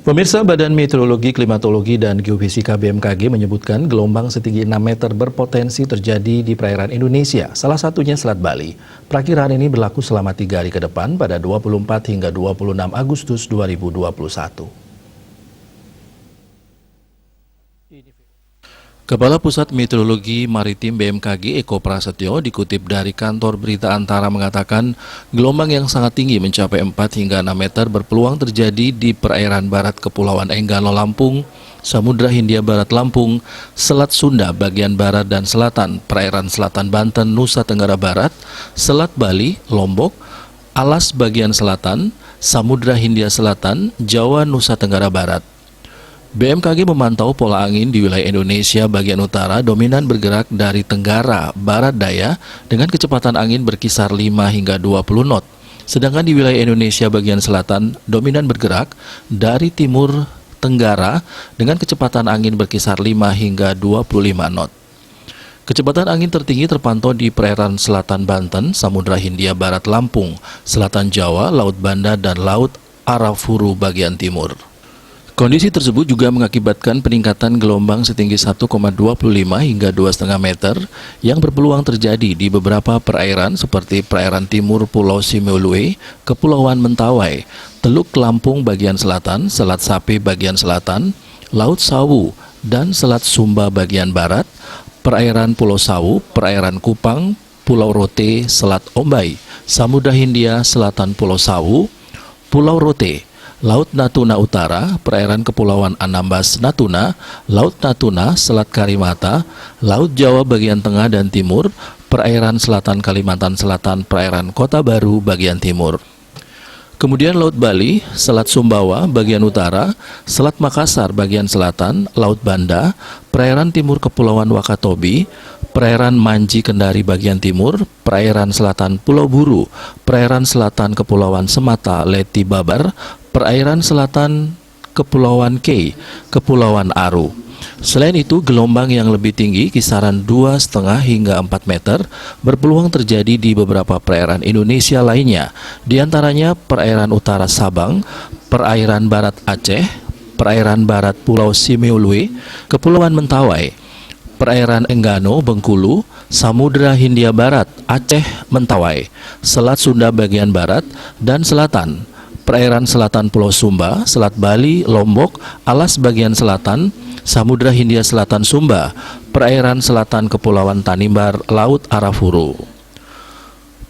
Pemirsa, Badan Meteorologi, Klimatologi, dan Geofisika BMKG menyebutkan gelombang setinggi 6 meter berpotensi terjadi di perairan Indonesia, salah satunya Selat Bali. Perakiraan ini berlaku selama 3 hari ke depan pada 24 hingga 26 Agustus 2021. Kepala Pusat Meteorologi Maritim BMKG Eko Prasetyo dikutip dari kantor berita Antara mengatakan gelombang yang sangat tinggi mencapai 4 hingga 6 meter berpeluang terjadi di perairan barat Kepulauan Enggano Lampung, Samudra Hindia Barat Lampung, Selat Sunda bagian barat dan selatan, perairan selatan Banten, Nusa Tenggara Barat, Selat Bali, Lombok, Alas bagian selatan, Samudra Hindia Selatan, Jawa, Nusa Tenggara Barat. BMKG memantau pola angin di wilayah Indonesia bagian utara dominan bergerak dari tenggara barat daya dengan kecepatan angin berkisar 5 hingga 20 knot. Sedangkan di wilayah Indonesia bagian selatan dominan bergerak dari timur tenggara dengan kecepatan angin berkisar 5 hingga 25 knot. Kecepatan angin tertinggi terpantau di perairan selatan Banten, Samudra Hindia Barat Lampung, selatan Jawa, Laut Banda, dan Laut Arafuru bagian timur. Kondisi tersebut juga mengakibatkan peningkatan gelombang setinggi 1,25 hingga 2,5 meter yang berpeluang terjadi di beberapa perairan seperti perairan timur Pulau Simeulue, Kepulauan Mentawai, Teluk Lampung bagian selatan, Selat Sapi bagian selatan, Laut Sawu, dan Selat Sumba bagian barat, perairan Pulau Sawu, perairan Kupang, Pulau Rote, Selat Ombai, Samudra Hindia, selatan Pulau Sawu, Pulau Rote, Laut Natuna Utara, perairan Kepulauan Anambas Natuna, Laut Natuna, Selat Karimata, Laut Jawa bagian tengah dan timur, perairan selatan Kalimantan Selatan, perairan Kota Baru bagian timur. Kemudian Laut Bali, Selat Sumbawa bagian utara, Selat Makassar bagian selatan, Laut Banda, perairan timur Kepulauan Wakatobi, perairan Manji Kendari bagian timur, perairan selatan Pulau Buru, perairan selatan Kepulauan Semata Leti Babar, perairan selatan Kepulauan Kei, Kepulauan Aru. Selain itu, gelombang yang lebih tinggi kisaran 2,5 hingga 4 meter berpeluang terjadi di beberapa perairan Indonesia lainnya, diantaranya perairan utara Sabang, perairan barat Aceh, perairan barat Pulau Simeulue, Kepulauan Mentawai, perairan Enggano, Bengkulu, Samudra Hindia Barat, Aceh, Mentawai, Selat Sunda bagian barat dan selatan, perairan selatan Pulau Sumba, Selat Bali, Lombok, Alas bagian selatan, Samudra Hindia Selatan Sumba, perairan selatan Kepulauan Tanimbar, Laut Arafuru.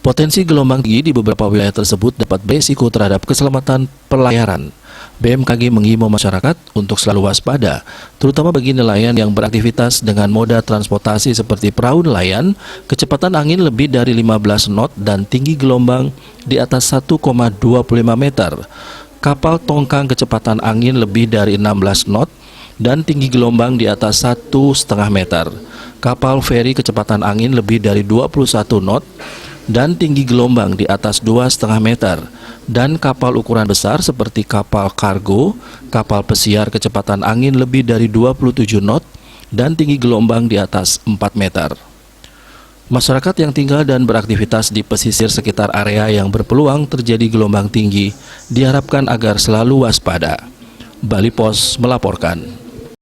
Potensi gelombang tinggi di beberapa wilayah tersebut dapat berisiko terhadap keselamatan pelayaran. BMKG menghimbau masyarakat untuk selalu waspada, terutama bagi nelayan yang beraktivitas dengan moda transportasi seperti perahu nelayan, kecepatan angin lebih dari 15 knot dan tinggi gelombang di atas 1,25 meter. Kapal tongkang kecepatan angin lebih dari 16 knot dan tinggi gelombang di atas 1,5 meter. Kapal feri kecepatan angin lebih dari 21 knot dan tinggi gelombang di atas 2,5 meter. Dan kapal ukuran besar seperti kapal kargo, kapal pesiar kecepatan angin lebih dari 27 knot dan tinggi gelombang di atas 4 meter. Masyarakat yang tinggal dan beraktivitas di pesisir sekitar area yang berpeluang terjadi gelombang tinggi diharapkan agar selalu waspada. Bali Pos melaporkan.